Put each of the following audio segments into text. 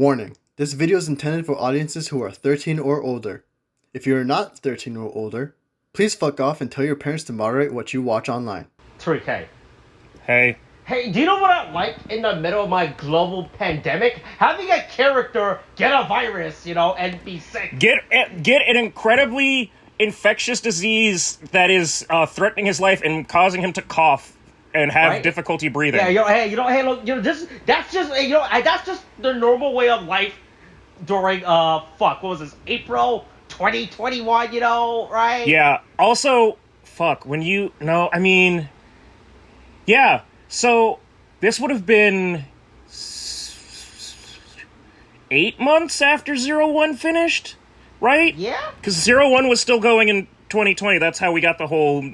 Warning, this video is intended for audiences who are 13 or older. If you are not 13 or older, please fuck off and tell your parents to moderate what you watch online. Tariq, hey. Hey. Hey, do you know what I like in the middle of my global pandemic? Having a character get a virus, and be sick. Get an incredibly infectious disease that is threatening his life and causing him to cough and have difficulty breathing. Yeah, look, that's just the normal way of life during, what was this, April 2021, right? Yeah, also, yeah, so this would have been 8 months after 01 finished, right? Yeah. Because 01 was still going in 2020. That's how we got the whole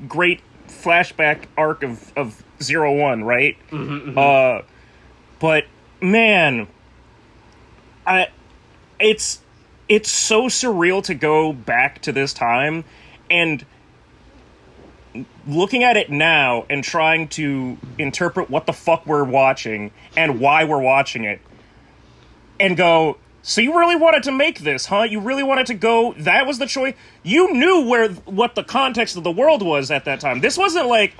great flashback arc of 01, right? Mm-hmm. But man, it's so surreal to go back to this time and looking at it now and trying to interpret what the fuck we're watching and why we're watching it and go, so you really wanted to make this, huh? You really wanted to go, that was the choice? You knew what the context of the world was at that time. This wasn't like,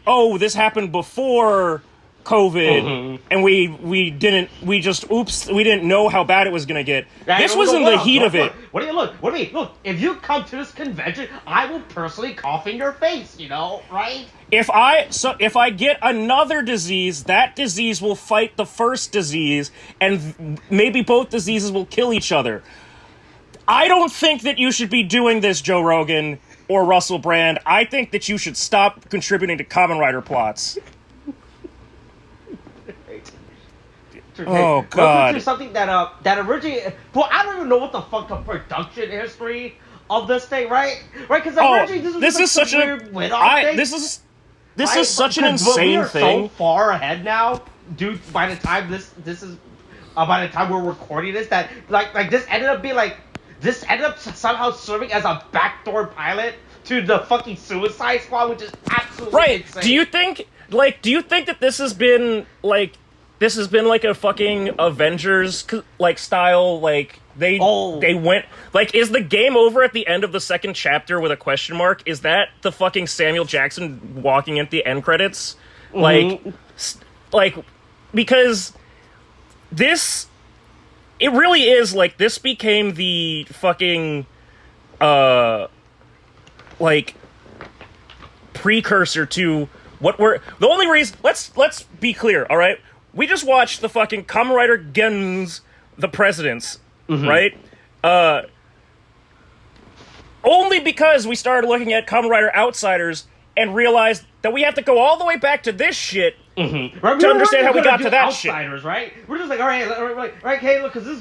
oh, this happened before COVID, and we didn't know how bad it was gonna get. This was in the heat of it. What do you look? Look, if you come to this convention, I will personally cough in your face, right? If I get another disease, that disease will fight the first disease, and maybe both diseases will kill each other. I don't think that you should be doing this, Joe Rogan or Russell Brand. I think that you should stop contributing to Kamen Rider plots. Oh God! Something that originally, well, I don't even know what the fuck the production history of this thing, right? Because originally this is such a weird win-off thing. This is such an insane thing. We are so far ahead now, dude. By the time by the time we're recording this, that like this ended up somehow serving as a backdoor pilot to the fucking Suicide Squad, which is absolutely insane. Do you think that this has been like a fucking Avengers style, they went, is the game over at the end of the second chapter with a question mark? Is that the fucking Samuel Jackson walking at the end credits? Because this, it really is, this became the fucking, precursor to what we're, the only reason, let's be clear, alright? We just watched the fucking Kamen Rider Genms, The Presidents, right? Only because we started looking at Kamen Rider Outsiders and realized that we have to go all the way back to this shit to understand how we got to that Outsiders, shit. Right? We're just like, all right, hey, look, because this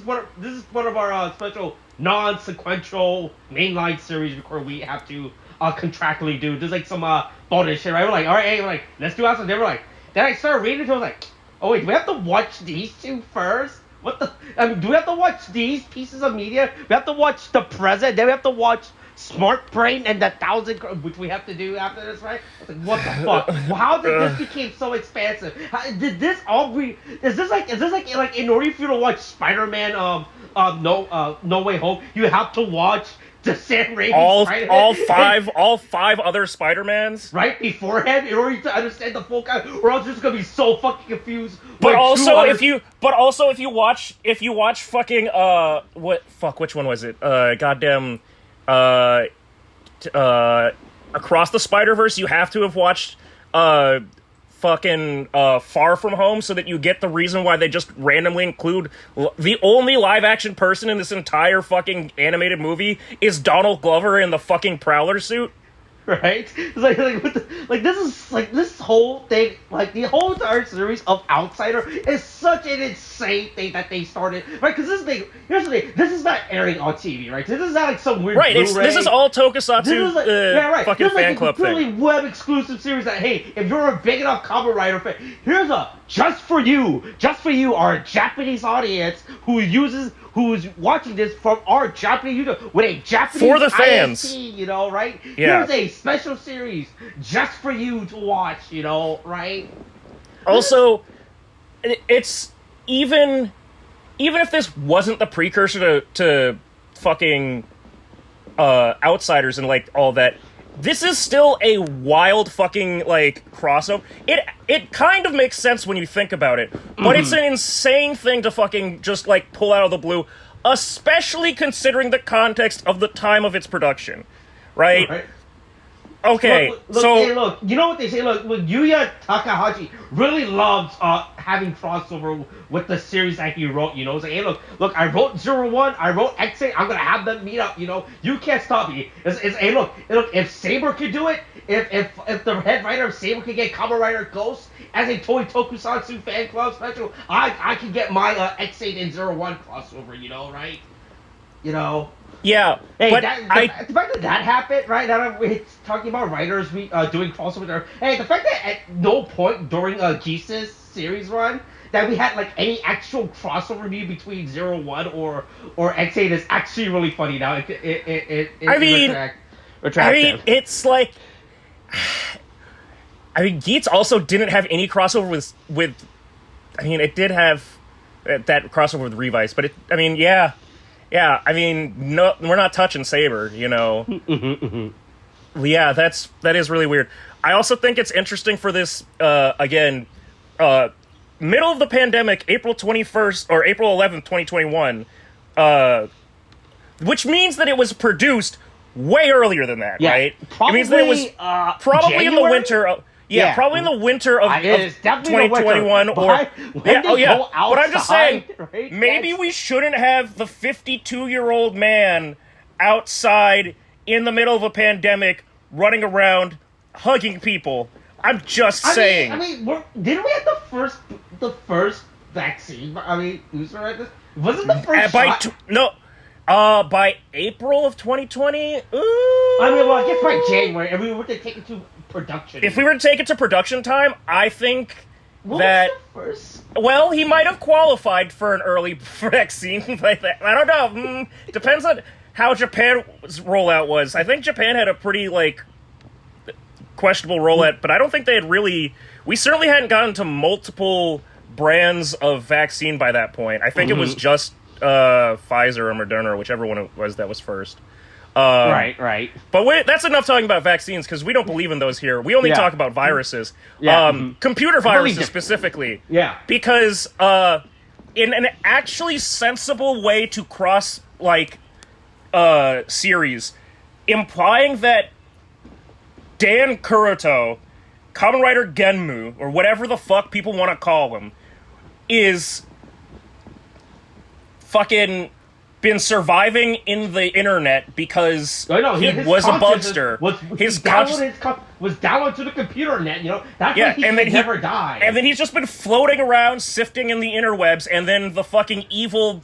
is one of our special non-sequential mainline series where we have to contractually do. There's some bonus shit, right? We're like, all right, hey, let's do Outsiders. Then I started reading it, and I was like, oh wait, do we have to watch these two first? Do we have to watch these pieces of media? We have to watch The Present, then we have to watch Smart Brain and the 1,000, which we have to do after this, right? I was like, what the fuck? Well, how did this become so expansive? Did this all be? Is this like in order for you to watch Spider-Man, No Way Home, you have to watch the Sam Raimi all five other Spider-Mans right beforehand in order to understand the full guy, or else you're just gonna be so fucking confused. But also if you watch fucking which one was it? Across the Spider-Verse, you have to have watched Far From Home so that you get the reason why they just randomly include the only live-action person in this entire fucking animated movie is Donald Glover in the fucking Prowler suit. Right? It's this whole thing, the whole entire series of Outsider is such an insane thing that they started, right? Because here's the thing, this is not airing on TV, right? This is not some weird Blu-ray. This is all tokusatsu fucking fan club thing. This is a completely web-exclusive series that, hey, if you're a big enough Kamen Rider fan, here's a just for you, our Japanese audience who's watching this from our Japanese YouTube with a Japanese for the fans, ISP, right? Yeah. Here's a special series just for you to watch, right? Also, it's even if this wasn't the precursor to fucking Outsiders and like all that, this is still a wild fucking like crossover. It kind of makes sense when you think about it, but it's an insane thing to fucking just like pull out of the blue, especially considering the context of the time of its production, right? Okay, look, so hey, look, you know what they say? Look, Yuya Takahashi really loves having crossover with the series that he wrote. You know, it's like, hey, look, I wrote 01, I wrote X8. I'm gonna have them meet up. You know, you can't stop me. Hey, look, if Saber could do it, if the head writer of Saber could get Kamen Rider Ghost as a Tokusatsu fan club special, I can get my X8 and 01 crossover. You know, right? You know. Yeah, hey, but the fact that happened, right? Now we're talking about writers doing crossover there. Hey, the fact that at no point during Jesus series run that we had like any actual crossover review between 01 or X8 is actually really funny now. I mean, it's like, I mean, Geats also didn't have any crossover with. I mean, it did have that crossover with Revice, but yeah, I mean, no, we're not touching Saber, you know. Yeah, that is really weird. I also think it's interesting for this, again, middle of the pandemic, April 21st, or April 11th, 2021, which means that it was produced way earlier than that, right? Probably, it means that it was probably January? in the winter. Probably in the winter of 2021 or but I'm just saying, right? maybe we shouldn't have the 52-year-old man outside in the middle of a pandemic running around hugging people. I'm just saying. I mean, didn't we have the first vaccine? I mean, wasn't the first shot? By April of 2020. Ooh. I mean, well, I guess by January, and we were to take it to production. If we were to take it to production time, I think that. Was the first? Well, he might have qualified for an early vaccine like that. I don't know. Depends on how Japan's rollout was. I think Japan had a pretty like questionable rollout, but I don't think they had really. We certainly hadn't gotten to multiple brands of vaccine by that point. I think it was just Pfizer or Moderna or whichever one it was that was first. Right. But that's enough talking about vaccines because we don't believe in those here. We only talk about viruses. Computer viruses specifically. Yeah. Because in an actually sensible way to cross like series, implying that Dan Kuroto, Kamen Rider Genmu, or whatever the fuck people want to call him, is fucking been surviving in the internet because he was a bugster. His consciousness was downloaded to the computer net, you know? That's why he never died. And then he's just been floating around, sifting in the interwebs, and then the fucking evil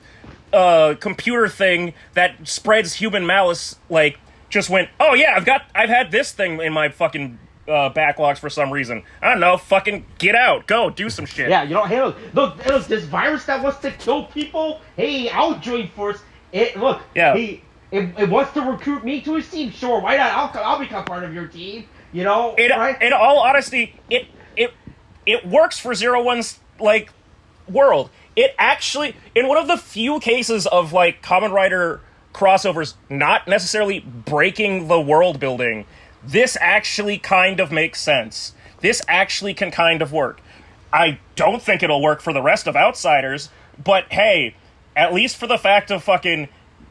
computer thing that spreads human malice, like, just went, oh yeah, I've had this thing in my fucking backlogs for some reason. I don't know, fucking get out, go, do some shit. Yeah, you know, hey, look, this virus that wants to kill people, hey, I'll join force. It wants to recruit me to his team, sure, why not? I'll become part of your team, you know, right? In all honesty, it works for 01's, like, world. It actually, in one of the few cases of, like, Kamen Rider crossovers not necessarily breaking the world building, this actually kind of makes sense. This actually can kind of work. I don't think it'll work for the rest of Outsiders, but hey, at least for the fact of fucking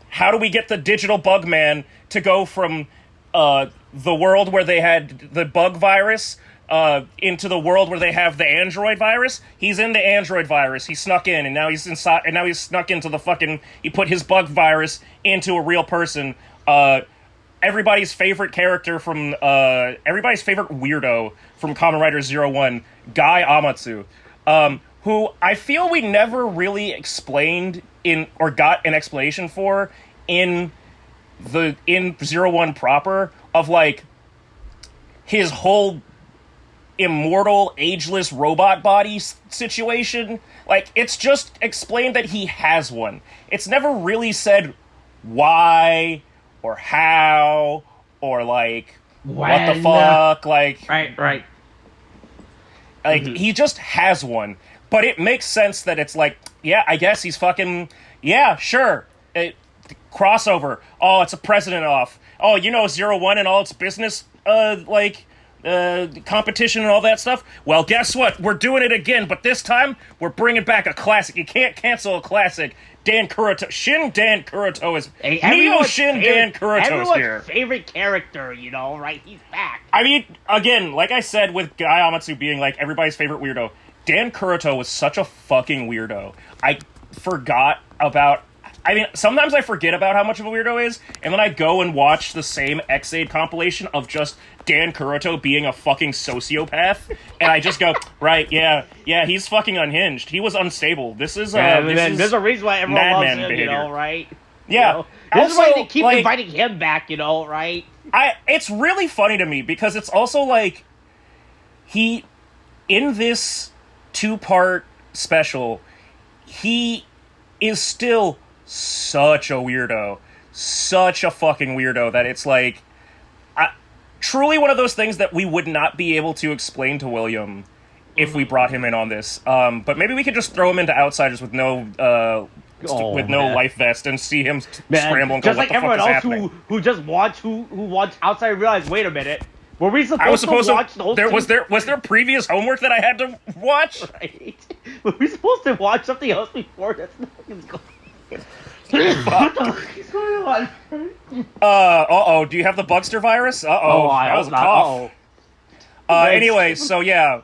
how do we get the digital bug man to go from the world where they had the bug virus into the world where they have the android virus. He's in the android virus. He snuck in, and now he's inside, and now he's snuck into the fucking. He put his bug virus into a real person. Everybody's favorite character from everybody's favorite weirdo from Kamen Rider 01, Guy Amatsu, who I feel we never really explained or got an explanation for in 01 proper, of like his whole immortal, ageless robot body situation. Like, it's just explained that he has one. It's never really said why or how or like what the fuck. Like, right. Like, he just has one. But it makes sense that it's like, yeah, I guess he's fucking, yeah, sure. Crossover. Oh, it's a president off. Oh, 01 and all its business, competition and all that stuff. Well, guess what? We're doing it again, but this time we're bringing back a classic. You can't cancel a classic. Dan Kuroto is Neo Shin Dan Kuroto's everyone's here. Favorite character, right? He's back. I mean, again, like I said, with Guy Amatsu being like everybody's favorite weirdo, Dan Kuroto was such a fucking weirdo. I forgot about. I mean, sometimes I forget about how much of a weirdo he is, and then I go and watch the same X-Aid compilation of just Dan Kuroto being a fucking sociopath, and I just go, right, yeah, he's fucking unhinged. He was unstable. This is, there's a reason why everyone loves him, behavior. Right? Yeah. This is why they keep inviting him back, right? It's really funny to me, because it's also like, in this 2-part special, he is still such a weirdo. Such a fucking weirdo that it's like... truly one of those things that we would not be able to explain to William if we brought him in on this. But maybe we could just throw him into Outsiders with no life vest and see him scramble and go, just like everyone else who just watched Outsiders realize, wait a minute, were we supposed to watch those two? Was there previous homework that I had to watch? Right. Were we supposed to watch something else before? That's not what the fuck is going on? Do you have the Bugster virus? That was a cough. Anyway, so yeah,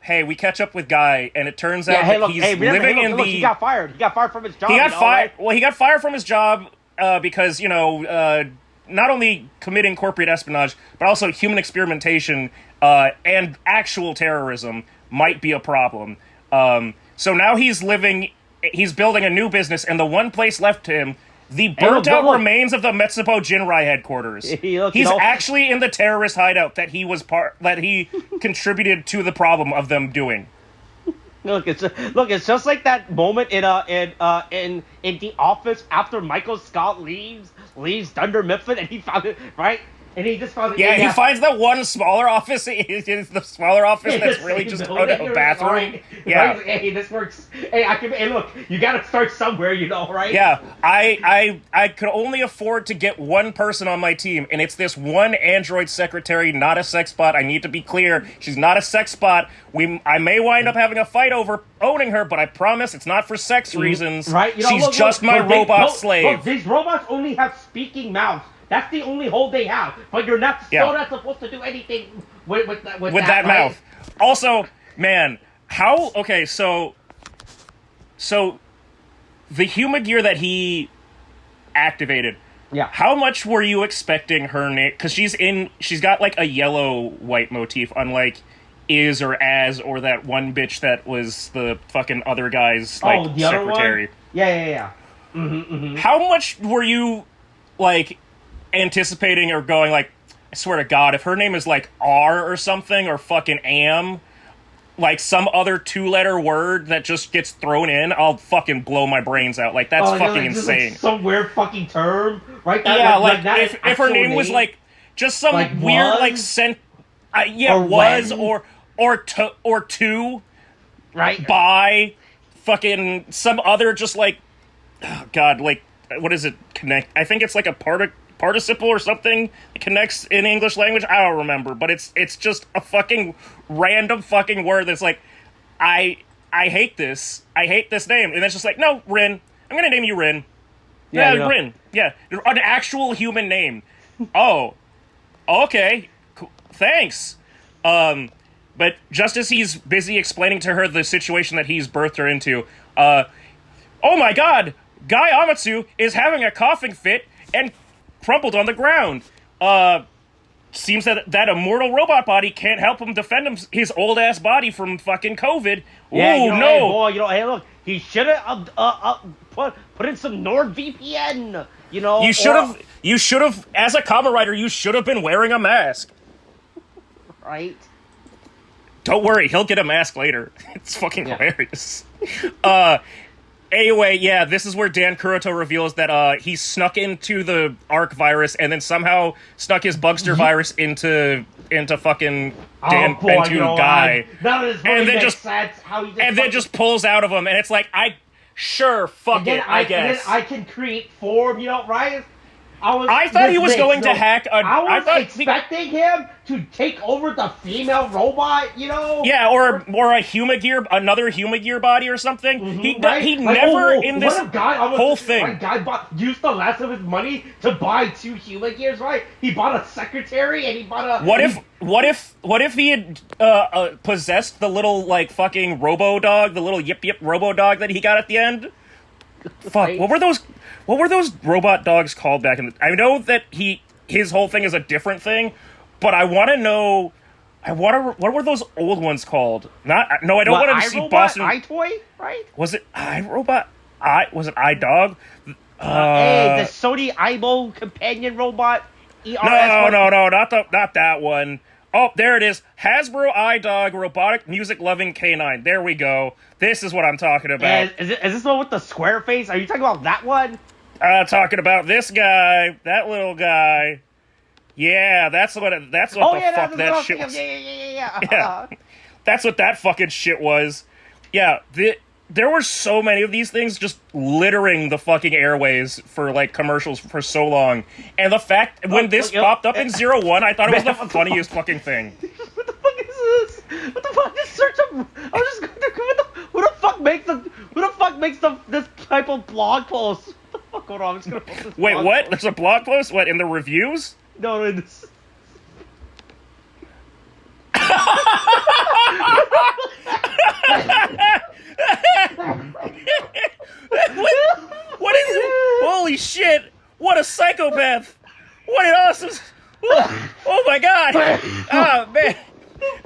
hey, we catch up with Guy, and it turns out that he's living in the... He got fired. He got fired from his job. He got fired. Right? Well, he got fired from his job because, not only committing corporate espionage, but also human experimentation and actual terrorism might be a problem. So now he's building a new business, and the one place left to him, the burnt-out remains of the Metsupo Jinrai headquarters. He's actually in the terrorist hideout that he contributed to the problem of them doing. Look, it's just like that moment in The Office after Michael Scott leaves Dunder Mifflin, and he found it, right? And he just found it. Yeah, he finds that one smaller office. It's the smaller office that's really just a bathroom. Right. Yeah. Right? Hey, this works. Hey, look, you gotta start somewhere, right? Yeah, I could only afford to get one person on my team, and it's this one android secretary, not a sex bot. I need to be clear. She's not a sex bot. I may wind up having a fight over owning her, but I promise it's not for sex reasons. Right? She's just my robot slave. Look, these robots only have speaking mouths. That's the only hold they have. But you're not supposed to do anything with that mouth. Also, man, so the Humagear that he activated. Yeah. How much were you expecting her name? Because she's got like a yellow-white motif, unlike Is or As or that one bitch that was the fucking other guy's secretary. Other one? Yeah. Mm-hmm. How much were you anticipating or going like, I swear to God, if her name is like R or something or fucking Am, like some other 2-letter word that just gets thrown in, I'll fucking blow my brains out. Like that's fucking insane. Some weird fucking term, right? If her name was like just some weird or two, right? By fucking some other just like, oh God, like what is it? Connect? I think it's like a participle or something that connects in English language. I don't remember, but it's just a fucking random fucking word that's like, I hate this. I hate this name. And it's just like, no, Rin. I'm gonna name you Rin. Yeah, Rin. Yeah, an actual human name. Oh, okay. Cool. Thanks. But just as he's busy explaining to her the situation that he's birthed her into, oh my God, Guy Amatsu is having a coughing fit and crumpled on the ground. Seems that immortal robot body can't help him defend his old ass body from fucking COVID. Yeah, Ooh, no. Hey, boy, hey, look, he should have put in some NordVPN. You should have, as a Kamen Rider, you should have been wearing a mask. Right. Don't worry, he'll get a mask later. It's fucking hilarious. Anyway, yeah, this is where Dan Kuroto reveals that he snuck into the ARC virus and then somehow snuck his Bugster virus into into fucking Dan Bentu guy, none of this really makes sense. How he then just pulls out of him, and it's like, I guess. And then I can create form, right? I thought he was going to hack a... I was expecting him to take over the female robot, Yeah, or a Humagear, another Humagear body or something. Mm-hmm, He never in this whole thing. A guy used the last of his money to buy 2 Humagears, right? He bought a secretary and he bought a... What if he had possessed the little fucking robo dog, the little yip robo dog that he got at the end? Fuck, what were those robot dogs called back in the... I know that his whole thing is a different thing, but I want to know... what were those old ones called? I don't want to see Boston... iToy, right? Was it iRobot? Was it iDog? The Sony Aibo companion robot. No, not that one. Oh, there it is. Hasbro iDog Robotic Music Loving Canine. There we go. This is what I'm talking about. Is this the one with the square face? Are you talking about that one? Talking about this guy, that little guy. Yeah, that's what the fuck that shit was. Yeah. That's what that fucking shit was. Yeah, there were so many of these things just littering the fucking airways for commercials for so long. And the fact when this popped up in 01, I thought it was the funniest fucking thing. What the fuck is this? What the fuck is search of... I was just going to... Who the fuck makes this type of blog post? What the fuck? Hold on, I'm just going to post this. Wait, what? There's a blog post? What, in the reviews? No, in this... What is it? Holy shit! What a psychopath! What an awesome... Oh my god! Oh man!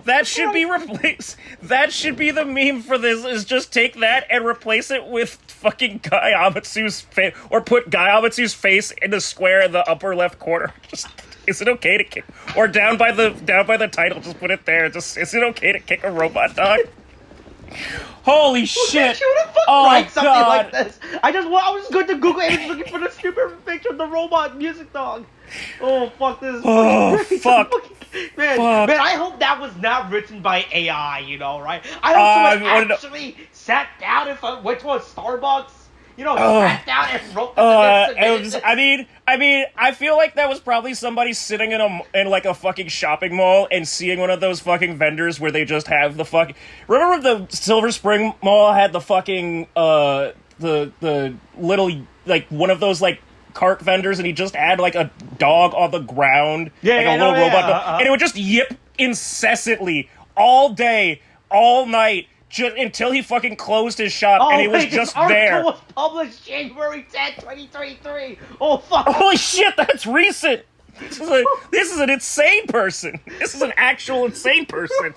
That should be replaced. That should be the meme for this, is just take that and replace it with fucking Guy Amatsu's face, or put Guy Amatsu's face in the square in the upper left corner. Just, is it okay to kick? Or down by the title, just put it there. Just, is it okay to kick a robot dog? Holy shit! Who the fuck write something like this? I was just going to Google Images looking for the stupid picture of the robot music dog. Oh fuck this! Oh fuck! Man, I hope that was not written by AI. Right? I hope someone actually sat down and went to a Starbucks. Sat down and wrote this. I feel like that was probably somebody sitting in a fucking shopping mall and seeing one of those fucking vendors where they just have the fucking... Remember the Silver Spring Mall had the fucking the little one of those cart vendors, and he just had a dog on the ground, a little robot dog, and it would just yip incessantly all day, all night. Until he fucking closed his shop, and he was just there. This article was published January 10, 2023. Oh, fuck. Holy shit, that's recent. This is an insane person. This is an actual insane person.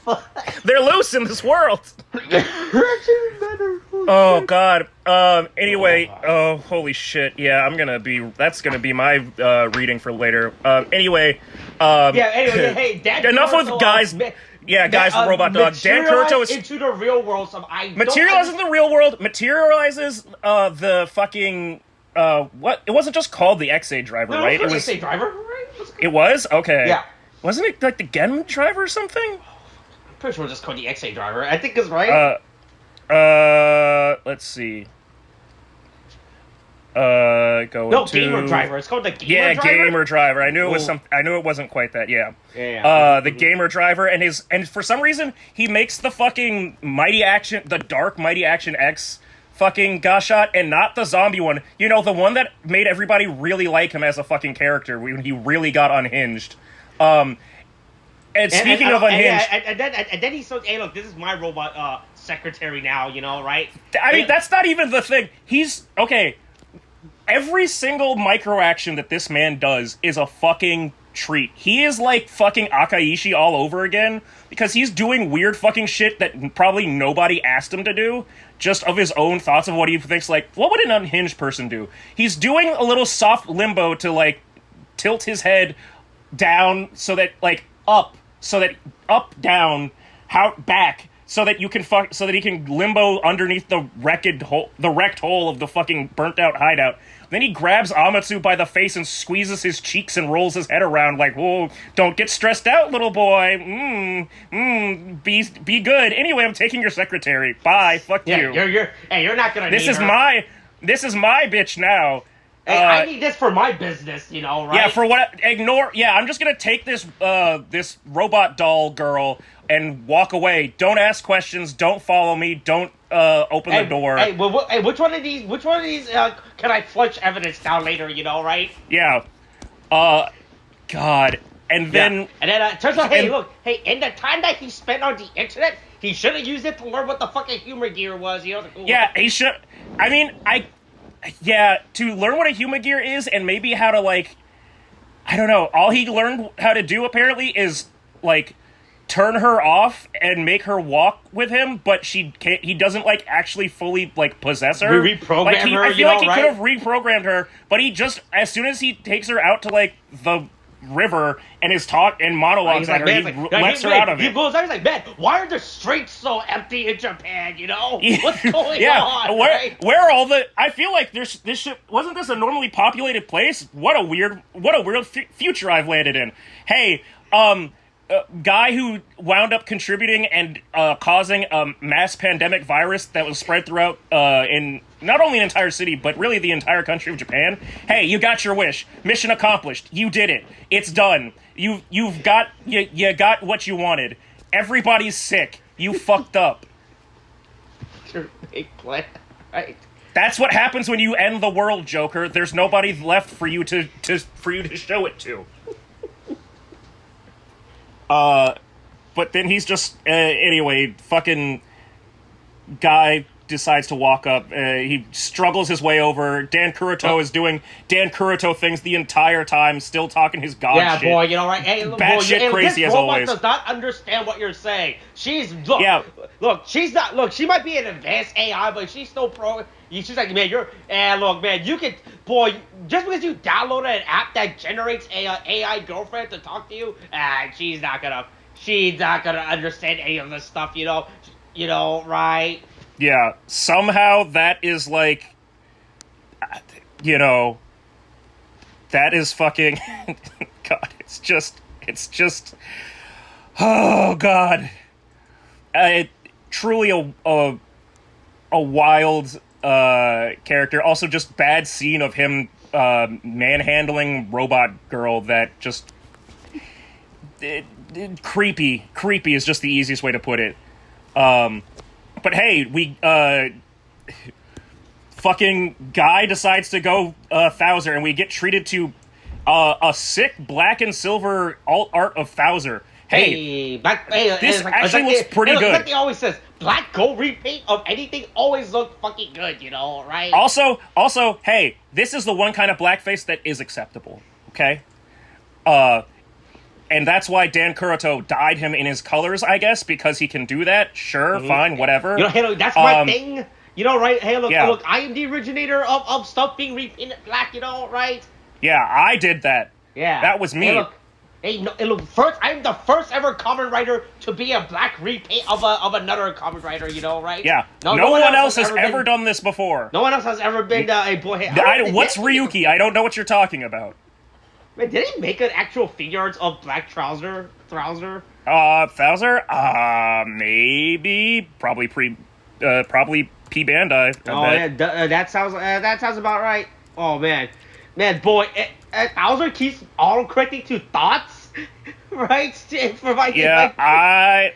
They're loose in this world. Oh, God. Anyway, oh, holy shit. Yeah, that's gonna be my reading for later. Anyway, hey, enough with guys... Yeah, guys from Robot Dog. Dan Curto is into the real world. Materializes the real world. Materializes the fucking what? It wasn't just called the XA driver, right? It was XA driver, right? It was? Okay. Yeah. Wasn't it the Genm driver or something? I'm pretty sure it was just called the XA driver. I think it's right. Let's see. Gamer driver. It's called the gamer driver. Yeah, gamer driver. I knew it was I knew it wasn't quite that. Yeah. The gamer driver, and for some reason he makes the fucking the dark Mighty Action X fucking Gashot, and not the zombie one. The one that made everybody really like him as a fucking character when he really got unhinged. And speaking of unhinged, and then he said, "Hey, look, this is my robot secretary now." Right? I mean, that's not even the thing. He's okay. Every single micro action that this man does is a fucking treat. He is like fucking Akaishi all over again, because he's doing weird fucking shit that probably nobody asked him to do, just of his own thoughts of what he thinks, what would an unhinged person do? He's doing a little soft limbo to, tilt his head down so that, up, down, back, so that so that he can limbo underneath the wrecked hole of the fucking burnt out hideout. Then he grabs Amatsu by the face and squeezes his cheeks and rolls his head around like, whoa, don't get stressed out, little boy. Be good. Anyway, I'm taking your secretary. Bye. Fuck you. You're not gonna This need is her. this is my bitch now. Hey, I need this for my business, right? Yeah, for what? I'm just gonna take this this robot doll girl and walk away. Don't ask questions. Don't follow me. Don't open the door. Hey, which one of these can I flush evidence down later? Right? Yeah. God. And then turns out, in the time that he spent on the internet, he should have used it to learn what the fucking humor gear was. Yeah, he should. I mean, to learn what a human gear is and maybe how to, like, I don't know, all he learned how to do apparently is, like, turn her off and make her walk with him, but he doesn't, like, actually fully, like, possess her. Reprogram her, I feel like he could have reprogrammed her, but he just, as soon as he takes her out to, like, the river and his talk and monologues at her, he lets her out of it. He goes out, he's like, man, why are the streets so empty in Japan, What's going on? Where are all the... I feel like this shit... Wasn't this a normally populated place? What a weird future I've landed in. Hey, guy who wound up contributing and causing a mass pandemic virus that was spread throughout in not only an entire city, but really the entire country of Japan. Hey, you got your wish. Mission accomplished. You did it. It's done. You got what you wanted. Everybody's sick. You fucked up. Your big plan, right? That's what happens when you end the world, Joker. There's nobody left for you to show it to. But then he's just, anyway, fucking guy decides to walk up. He struggles his way over. Dan Kuroto is doing Dan Kuroto things the entire time, still talking his god shit. Yeah, boy, right? Hey, shit crazy as always. This robot does not understand what you're saying. She's, look, she might be an advanced AI, but she's still she's like, man, you can, just because you downloaded an app that generates a AI girlfriend to talk to you, she's not gonna understand any of this stuff, right? Yeah, somehow that is like, that is fucking, God, it's just, oh God. Truly a wild character. Also just bad scene of him manhandling robot girl that just, creepy is just the easiest way to put it. But hey, we, fucking guy decides to go, Thouser, and we get treated to, a sick black and silver alt art of Thouser. This actually looks pretty good. Like he always says, black gold repaint of anything always look fucking good, right? Also, hey, this is the one kind of blackface that is acceptable, okay? And that's why Dan Kuroto dyed him in his colors, I guess, because he can do that. Sure, fine, whatever. Hey, look, that's my thing. Right? Hey, look, I am the originator of stuff being repainted black, right? Yeah, I did that. Yeah. That was me. I'm the first ever Kamen Rider to be a black repaint of another Kamen Rider, right? Yeah. No one else has ever done this before. No one else has ever been a boy. What's Ryuki? I don't know what you're talking about. Wait, did he make an actual figure of black Thouser? Thouser? Maybe. Probably P Bandai. Yeah, that sounds about right. Oh man, boy, Thouser keeps autocorrecting to thoughts, right? Yeah,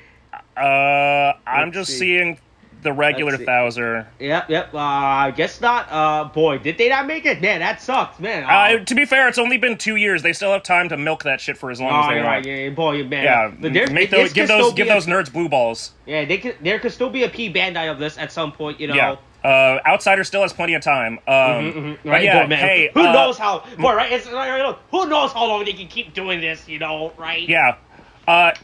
I'm just seeing the regular Thouser. Yep. I guess not. Boy, did they not make it? Man, that sucks, man. To be fair, it's only been 2 years. They still have time to milk that shit for as long as they want. Right, yeah, boy, man. Yeah, give those nerds blue balls. Yeah, there could still be a P Bandai of this at some point, Yeah. Outsider still has plenty of time. Right, yeah, boy, man. hey, who knows how? Boy, right? Who knows how long they can keep doing this? Right? Yeah.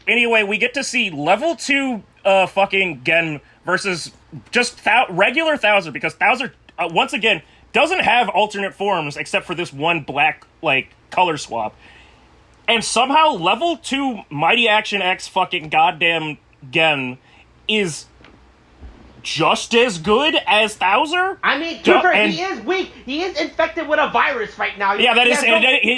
Anyway, we get to see level 2 fucking Gen versus just regular Thouser, because Thouser, once again, doesn't have alternate forms except for this one black, color swap. And somehow level 2 Mighty Action X fucking goddamn Gen is just as good as Thouser. I mean, he is weak. He is infected with a virus right now. Yeah,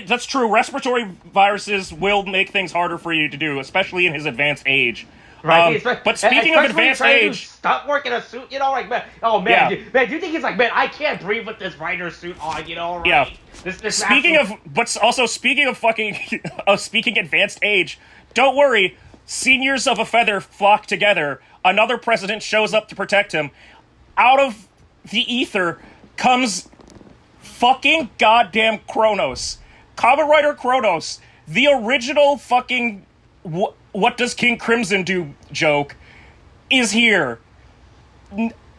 that's true. Respiratory viruses will make things harder for you to do, especially in his advanced age. Right. But speaking of advanced age, stop working a suit. You know, like man. Oh man, do you think he's like, man? I can't breathe with this Rider suit on. You know, right? Yeah. Speaking of fucking speaking advanced age, don't worry. Seniors of a feather flock together. Another president shows up to protect him. Out of the ether comes fucking goddamn Kronos. Kamen Rider Kronos. The original fucking what does King Crimson do joke is here.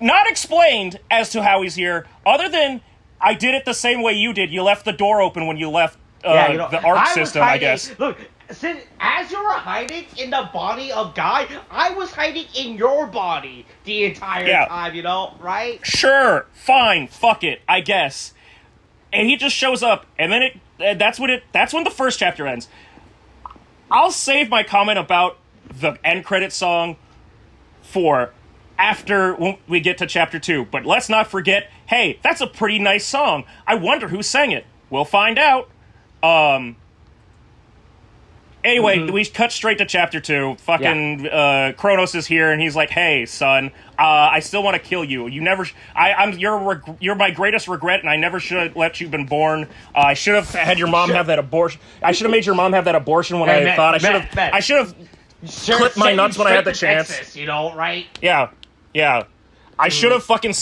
Not explained as to how he's here, other than I did it the same way you did. You left the door open when you left the arc system, I guess. Look, as you were hiding in the body of Guy, I was hiding in your body the entire time, you know, right? Sure, fine, fuck it, I guess. And he just shows up, and then that's when the first chapter ends. I'll save my comment about the end credit song for after when we get to chapter 2, but let's not forget, hey, that's a pretty nice song. I wonder who sang it. We'll find out. Anyway, we cut straight to chapter 2. Fucking Kronos is here, and he's like, "Hey, son, I still want to kill you. You never. You're my greatest regret, and I never should have let you been born. I should have had your mom have that abortion. I should have made your mom have that abortion when I should have clipped my nuts when I had the chance. Texas, you know, right? Yeah. I should have fucking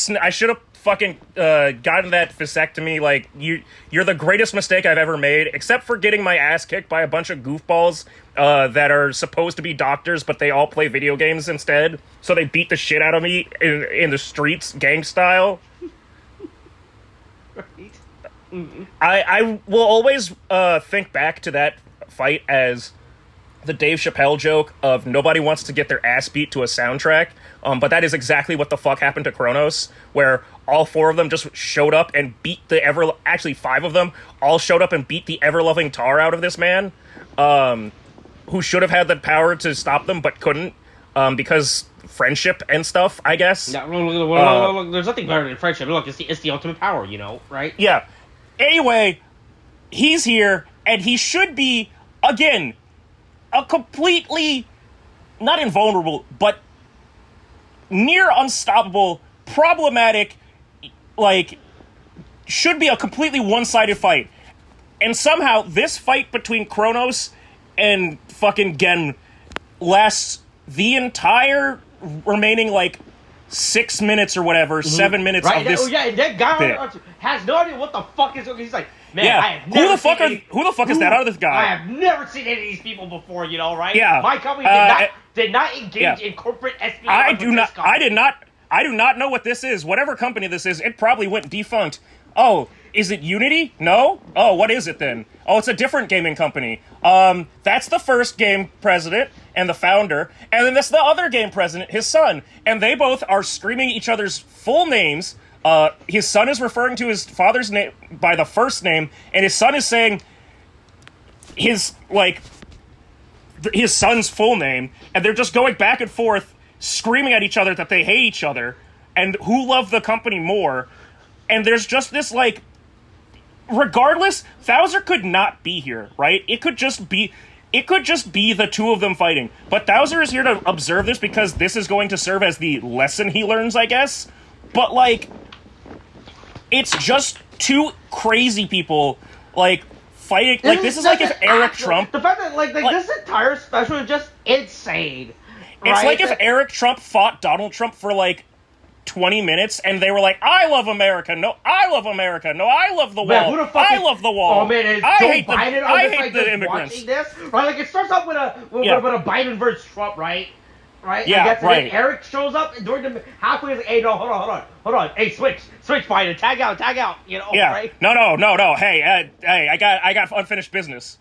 gotten that vasectomy. Like, you're the greatest mistake I've ever made, except for getting my ass kicked by a bunch of goofballs that are supposed to be doctors, but they all play video games instead. So they beat the shit out of me in the streets, gang style. Right. Mm-hmm. I will always think back to that fight as the Dave Chappelle joke of nobody wants to get their ass beat to a soundtrack, but that is exactly what the fuck happened to Kronos, where all 4 of them just showed up and beat actually 5 of them all showed up and beat the ever-loving tar out of this man, who should have had the power to stop them but couldn't, because friendship and stuff, I guess. Yeah, look, there's nothing better than friendship. Look, it's the ultimate power, you know, right? Yeah. Anyway, he's here, and he should be, again, a completely, not invulnerable, but near unstoppable, problematic, like, should be a completely one-sided fight. And somehow, this fight between Kronos and fucking Gen lasts the entire remaining, like, 6 minutes or whatever, 7 minutes of this. That guy has no idea what the fuck is. He's like, man, I have never who the fuck is that other guy? I have never seen any of these people before, you know, right? Yeah. My company did not engage in corporate espionage. I do not know what this is. Whatever company this is, it probably went defunct. Oh, is it Unity? No? Oh, what is it then? Oh, it's a different gaming company. That's the first game president and the founder, and then that's the other game president, his son. And they both are screaming each other's full names. His son is referring to his father's name by the first name, and his son is saying his son's full name, and they're just going back and forth, screaming at each other that they hate each other, and who loved the company more. And there's just this, like, regardless, Thouser could not be here, right? It could just be the 2 of them fighting. But Thouser is here to observe this because this is going to serve as the lesson he learns, I guess. But, like, it's just 2 crazy people, like, fighting. Like, this is like if Eric Trump... The fact that, like this entire special is just insane. It's right? like if Eric Trump fought Donald Trump for, like, 20 minutes, and they were like, I love America. No, I love America. No, I love the wall. Man, who the fuck I love the wall. Oh, man, is I Joe hate Biden I hate the immigrants. Watching this? Right, like, it starts off with a Biden versus Trump, right? Right? Yeah, and right. Then Eric shows up during the halfway. He's like, hey, no, hold on. Hey, switch, Biden, tag out. You know, yeah. Right? No. Hey, I got unfinished business.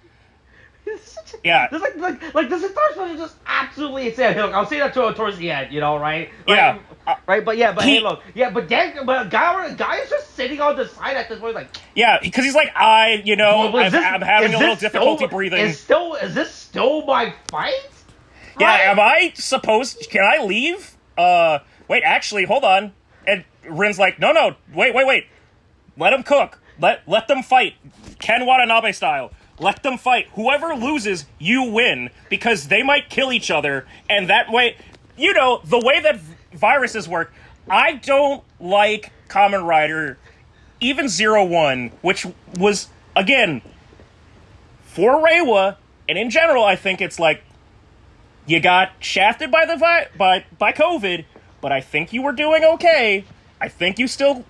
Yeah. This this entire special is just absolutely insane. Look, I'll say that towards the end, you know, right? Yeah. Right, but hey, look, but guy is just sitting on the side at this point, like. Yeah, because he's like, I'm having a little difficulty breathing. Is this still my fight? Yeah, Right? am I supposed? Can I leave? wait, actually, hold on. And Rin's like, no, wait. Let them cook. Let them fight. Ken Watanabe style. Let them fight. Whoever loses, you win. Because they might kill each other. And that way, the way that viruses work, I don't like Kamen Rider, even 01, which was, again, for Reiwa, and in general, I think it's like, you got shafted by by COVID, but I think you were doing okay. I think you still,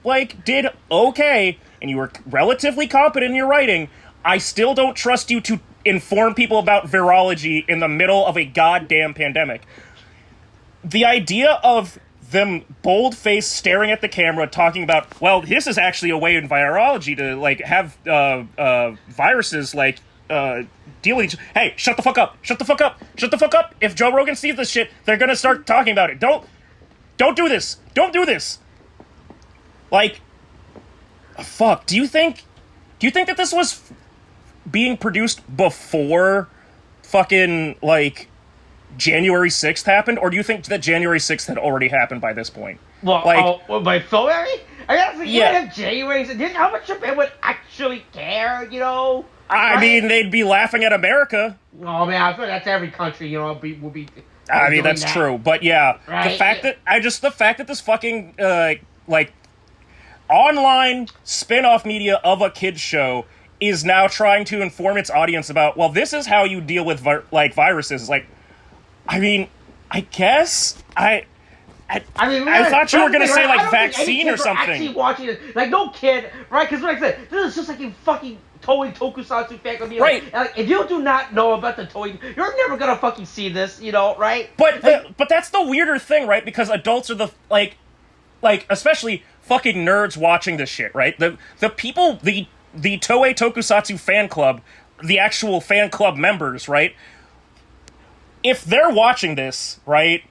did okay, and you were relatively competent in your writing. I still don't trust you to inform people about virology in the middle of a goddamn pandemic. The idea of them bold-faced staring at the camera talking about, well, this is actually a way in virology to, have viruses, deal with each... Hey, shut the fuck up! Shut the fuck up! Shut the fuck up! If Joe Rogan sees this shit, they're gonna start talking about it. Don't do this! Don't do this! Fuck, do you think that this was being produced before fucking, January 6th happened? Or do you think that January 6th had already happened by this point? Well, by February? I mean, yeah. January, how much Japan would actually care, I mean, they'd be laughing at America. Oh, man, I feel that's every country, will be... I mean, that's true, but yeah. Right? The fact that this fucking, online spin-off media of a kid's show is now trying to inform its audience about, well, this is how you deal with, viruses. I mean, I guess, I thought you were going to say, vaccine or something. Actually watching it, no kid, right? Because, like I said, this is just like a fucking Toei Tokusatsu fan gonna be right. If you do not know about the Toei, you're never gonna fucking see this, right? But that's the weirder thing, right? Because adults are the especially fucking nerds watching this shit, right? The people, the Toei Tokusatsu fan club, the actual fan club members, right? If they're watching this, right,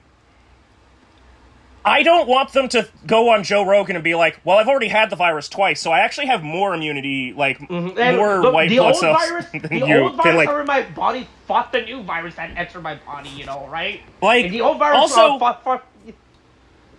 I don't want them to go on Joe Rogan and be like, well, I've already had the virus twice, so I actually have more immunity, more white blood cells than you. The old virus in my body fought the new virus that entered my body, right? And the old virus also, fought...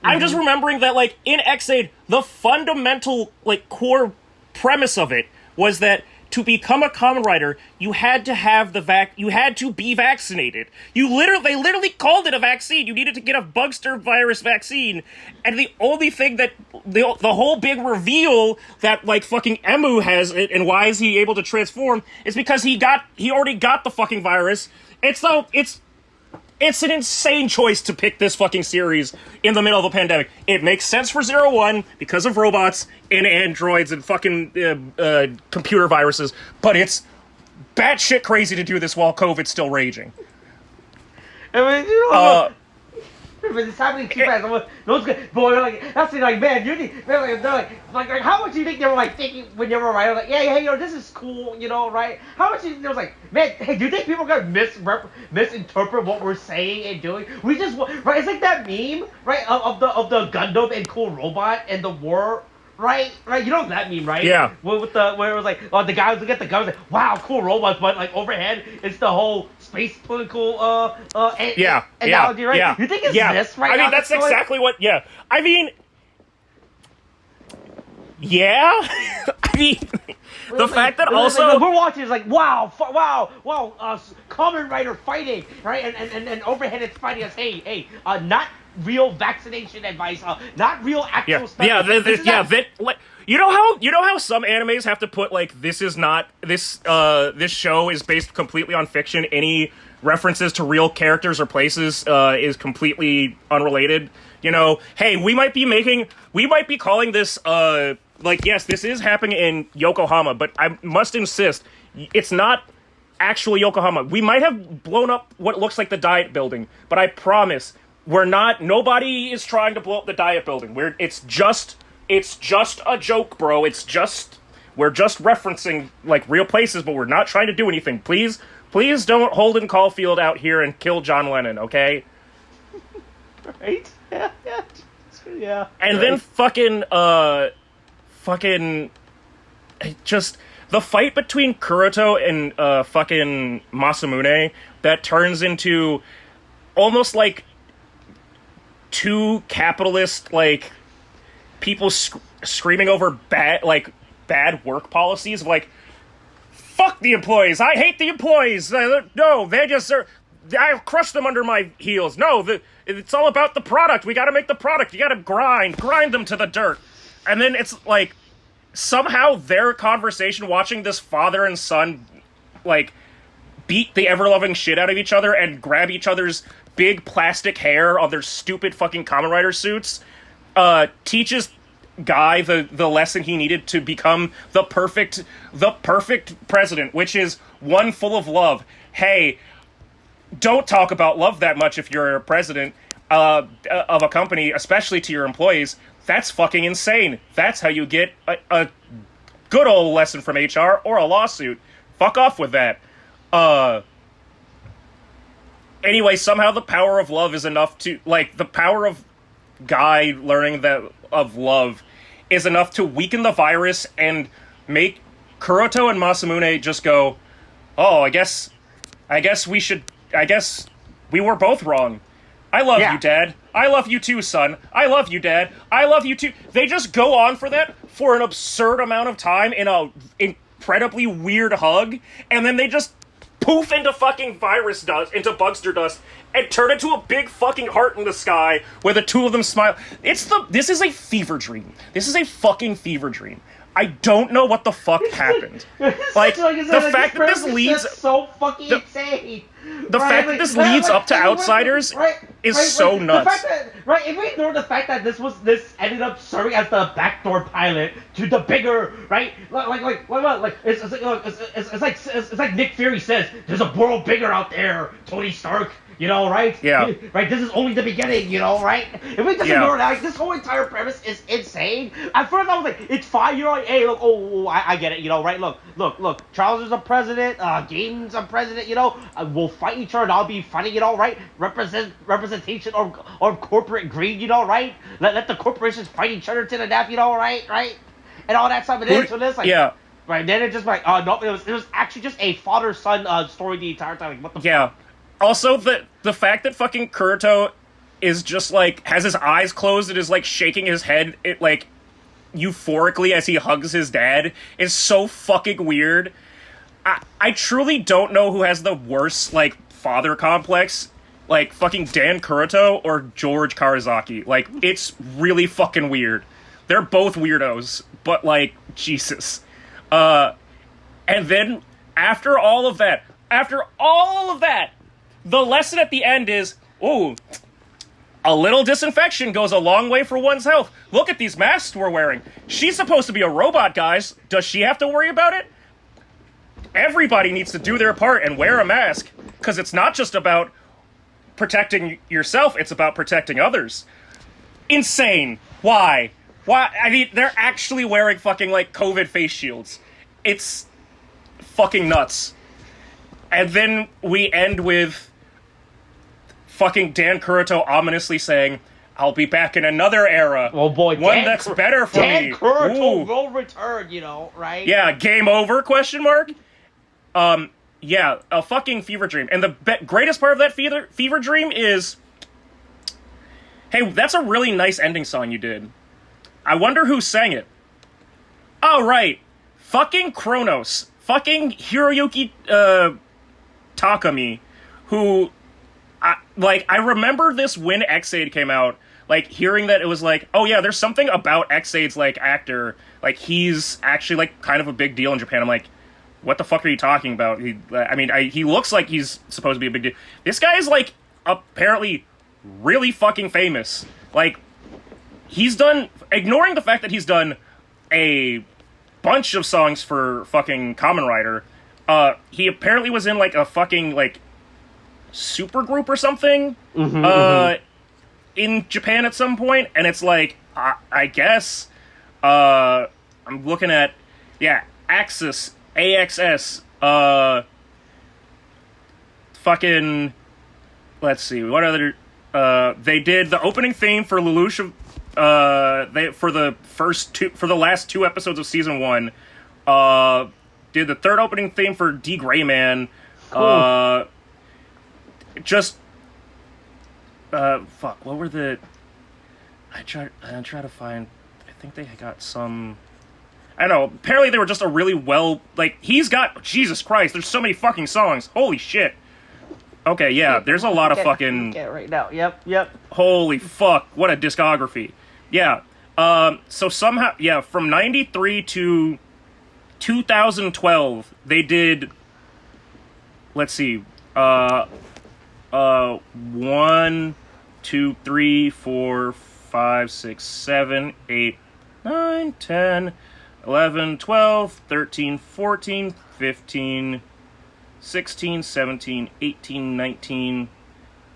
I'm just remembering that, in X-Aid, the fundamental, core premise of it was that to become a Kamen Rider, you had to have you had to be vaccinated. They literally called it a vaccine. You needed to get a bugster virus vaccine. And the only thing that, the whole big reveal that, fucking Emu has, and why is he able to transform, is because he already got the fucking virus. It's an insane choice to pick this fucking series in the middle of a pandemic. It makes sense for 01 because of robots and androids and fucking computer viruses, but it's batshit crazy to do this while COVID's still raging. I mean, but it's happening too fast. No one's good. Boy, that's man, you need, they're like, how much do you think they were thinking when they were writing? Yeah, this is cool, right? How much do you think they was man, hey, do you think people are gonna misinterpret what we're saying and doing? We just, right? It's like that meme, right, of the Gundam and Cool Robot and the war. Right, you know that meme, right? Yeah. Where it was the guy was looking at the guns, wow, cool robots, but overhead it's the whole space political analogy, right? Yeah. You think it's this right? I mean, that's exactly what. Yeah. I mean, yeah. I mean, the fact that also we're watching is wow, Kamen Rider fighting, right? And overhead it's fighting us. Hey, not real vaccination advice, not real actual stuff. You know how some animes have to put this is not this show is based completely on fiction. Any references to real characters or places is completely unrelated. Hey, we might be calling this yes, this is happening in Yokohama, but I must insist it's not actual Yokohama. We might have blown up what looks like the Diet Building, but I promise we're not. Nobody is trying to blow up the Diet Building. It's just a joke, bro. We're just referencing real places, but we're not trying to do anything. Please don't Holden Caulfield out here and kill John Lennon, okay? Right? Yeah. And then fucking just the fight between Kuroto and fucking Masamune that turns into almost two capitalist, like, people screaming over bad work policies of, like, fuck the employees, I hate the employees, no, they just are, I crush them under my heels, no, it's all about the product, we gotta make the product, you gotta grind them to the dirt. And then it's, like, somehow their conversation watching this father and son, like, beat the ever-loving shit out of each other and grab each other's big plastic hair on their stupid fucking Kamen Rider suits, teaches Guy the lesson he needed to become the perfect president, which is one full of love. Hey, don't talk about love that much if you're a president of a company, especially to your employees. That's fucking insane. That's how you get a good old lesson from HR or a lawsuit. Fuck off with that. Anyway, somehow the power of love is enough to, like, the power of Guy learning that of love is enough to weaken the virus and make Kuroto and Masamune just go, oh, I guess we were both wrong. I love you, Dad. I love you too, son. I love you, Dad. I love you too. They just go on for that for an absurd amount of time in a incredibly weird hug, and then they just poof into fucking virus dust, into Bugster dust, and turn into a big fucking heart in the sky where the two of them smile. This is a fever dream. This is a fucking fever dream. I don't know what the fuck happened. Like, the fact that this leads... so fucking insane. The fact that this leads up to Outsiders is so nuts. The fact that, if we ignore the fact that this ended up serving as the backdoor pilot to the bigger, right? It's like Nick Fury says, there's a world bigger out there, Tony Stark. You know, right? Yeah. Right, this is only the beginning, you know, right? If we just ignore that, like, this whole entire premise is insane. At first I was like, it's fine, you know, like, hey, look, I get it, you know, right? Look, Charles is a president, Gaines a president, you know, we'll fight each other and I'll be fighting, you know, right? Representation or corporate greed, you know, right? Let the corporations fight each other to the death, you know, right? And all that stuff, and then so this, like, right, then it just like, no, it was actually just a father-son story the entire time, like, what the fuck? Also, the fact that fucking Kuroto is just, like, has his eyes closed and is, like, shaking his head, like, euphorically as he hugs his dad is so fucking weird. I truly don't know who has the worst, like, father complex, like, fucking Dan Kuroto or George Karazaki. Like, it's really fucking weird. They're both weirdos, but, like, Jesus. And then, after all of that, the lesson at the end is, ooh, a little disinfection goes a long way for one's health. Look at these masks we're wearing. She's supposed to be a robot, guys. Does she have to worry about it? Everybody needs to do their part and wear a mask, because it's not just about protecting yourself, it's about protecting others. Insane. Why? I mean, they're actually wearing fucking, like, COVID face shields. It's fucking nuts. And then we end with fucking Dan Kuroto ominously saying, I'll be back in another era. Oh boy, one that's better for me. Dan Kuroto will return, you know, right? Yeah, game over, question mark? Yeah, a fucking fever dream. And the greatest part of that fever dream is, hey, that's a really nice ending song you did. I wonder who sang it. Oh, right. Fucking Kronos. Fucking Hiroyuki, Takami, who, I remember this when X-Aid came out, like, hearing that it was like, oh yeah, there's something about X-Aid's, like, actor, like, he's actually, like, kind of a big deal in Japan. I'm like, what the fuck are you talking about? He looks like he's supposed to be a big deal. This guy is, like, apparently really fucking famous. Like, he's done, ignoring the fact that he's done a bunch of songs for fucking Kamen Rider, he apparently was in, like, a fucking, like, super group or something, in Japan at some point, and it's like, I guess, I'm looking at, AXS, fucking, let's see, what other, they did the opening theme for Lelouch, for the last two episodes of season 1, did the third opening theme for D. Gray Man, what were the... I try to find. I think they got some. I don't know. Apparently, they were just a really well. Like he's got. Jesus Christ! There's so many fucking songs. Holy shit. Okay, yeah. There's a lot of fucking. Yeah, right now. Yep. Holy fuck! What a discography. Yeah. So somehow, yeah, from 93 to 2012, they did. Let's see. 1, 2, 3, 4, 5, 6, 7, 8, 9, 10, 11, 12, 13, 14, 15, 16, 17, 18, 19.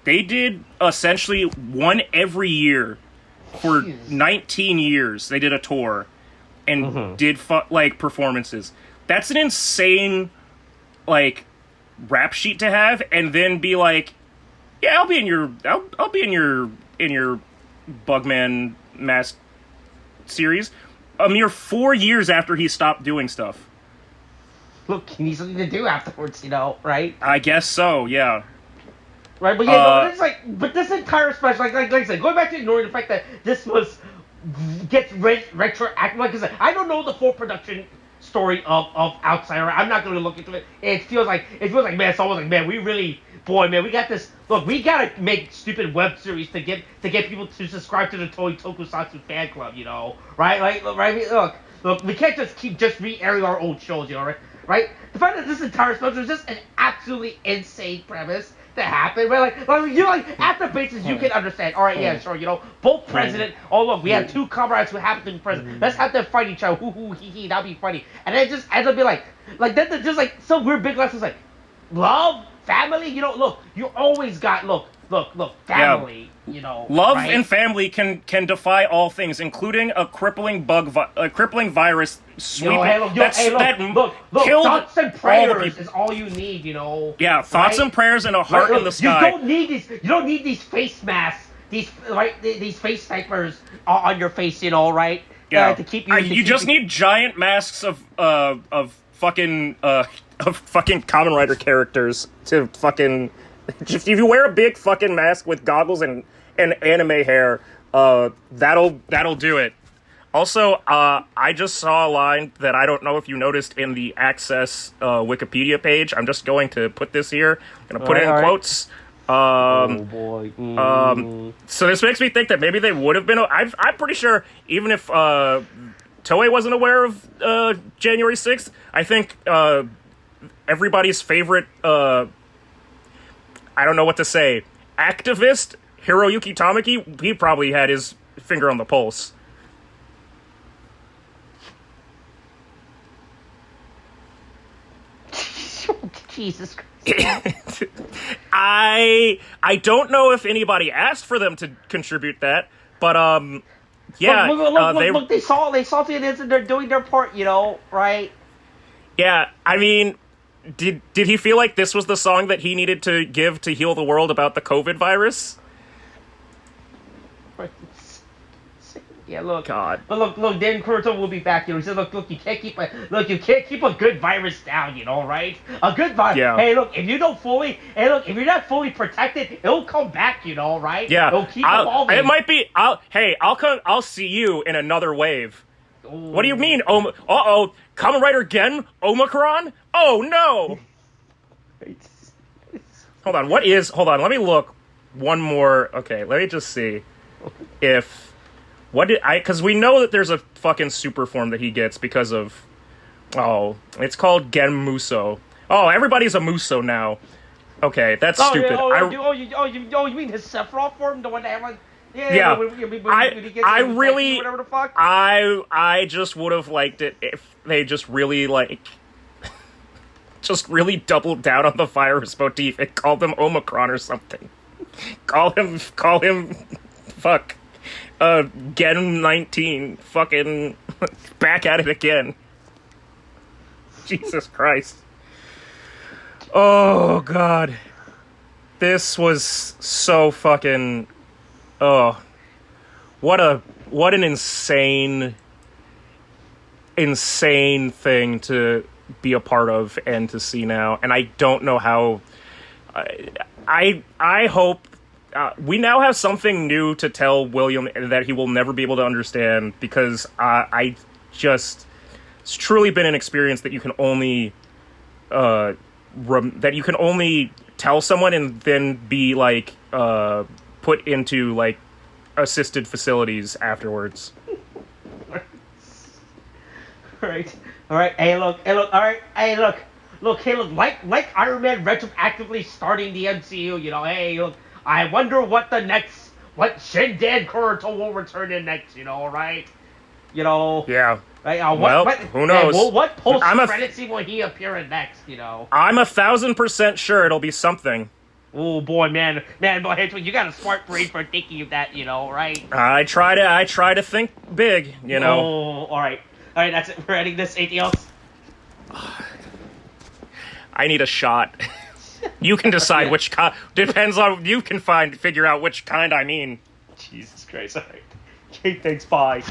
They did essentially one every year for 19 years. They did a tour and did performances. That's an insane rap sheet to have, and then be like, yeah, I'll be in your Bugman Mask series a mere 4 years after he stopped doing stuff. Look, he needs something to do afterwards, right? I guess so, yeah. Right, but yeah, it's but this entire special, like I said, going back to ignoring the fact that this gets retroactive. Like I said, I don't know the full production story of Outsider. I'm not going to look into it. It feels like man, it's almost like man, we got this. Look, we gotta make stupid web series to get people to subscribe to the Tokusatsu fan club, right? Look, we can't just keep re-airing our old shows, right? The fact that this entire special is just an absolutely insane premise that happened, right? At the basis, you can understand. All right, yeah, sure, both president. Oh, look, we have two comrades who happen to be president. Let's have them fight each other. Hoo, hee, hee. That'd be funny. And then it just ends up being then just some weird big lessons love, family. Look, you always got family. Love right? and family can defy all things, including a crippling virus sweeping Look, killed thoughts and all the prayers people. is all you need, Yeah, thoughts and prayers and a heart in the sky. You don't need these face masks, these face snipers on your face, right? Yeah, to keep you. You just need giant masks of fucking Kamen Rider characters to fucking. If you wear a big fucking mask with goggles and anime hair, that'll do it. Also, I just saw a line that I don't know if you noticed in the Access Wikipedia page. I'm just going to put this here. I'm going to put it in quotes. Oh boy. So this makes me think that maybe they would have been. I'm pretty sure even if Toei wasn't aware of January 6th, I think everybody's favorite. I don't know what to say. Activist Hiroyuki Tamaki, he probably had his finger on the pulse. Jesus Christ. I don't know if anybody asked for them to contribute that, but yeah. Look, they saw the idiots and they're doing their part, right? Yeah, I mean, did he feel like this was the song that he needed to give to heal the world about the COVID virus? Yeah, look. God. But look, Dan Kuroto will be back. He said, look, you can't keep a good virus down, right? A good virus. Yeah. Hey, look, if you're not fully protected, it'll come back, right? Yeah. It'll keep evolving. It might be. I'll see you in another wave. Ooh. What do you mean? Kamen Rider Gen Omicron? Oh no. Hold on. Let me look one more. Okay, let me just see if. Because we know that there's a fucking super form that he gets because of, it's called Genmuso. Oh, everybody's a Muso now. Okay, that's stupid. You mean his Sephiroth form, the one that everyone? Yeah. Whatever the fuck. I just would have liked it if they just really doubled down on the virus motif and called them Omicron or something. Call him. Fuck. Gen 19, fucking back at it again. Jesus Christ. Oh, God. This was so fucking... Oh. What an insane thing to be a part of and to see now. And I don't know how... I hope... we now have something new to tell William that he will never be able to understand, because it's truly been an experience that you can only tell someone and then be like put into like assisted facilities afterwards. All right. Hey, look. All right. Hey, look. Like Iron Man retroactively starting the MCU. You know. Hey, look. I wonder what Shindan Kuruto will return in next. You know, right? You know. Yeah. Right. Who knows? What post credit scene will he appear in next? You know. I'm 1,000% sure it'll be something. Oh boy, man, boy, you got a smart brain for thinking of that. You know, right? I try to think big. You know. Oh, all right. That's it. We're ending this. Anything else? I need a shot. You can decide which kind. Depends on you can figure out which kind I mean. Jesus Christ! All right. Okay, thanks. Bye.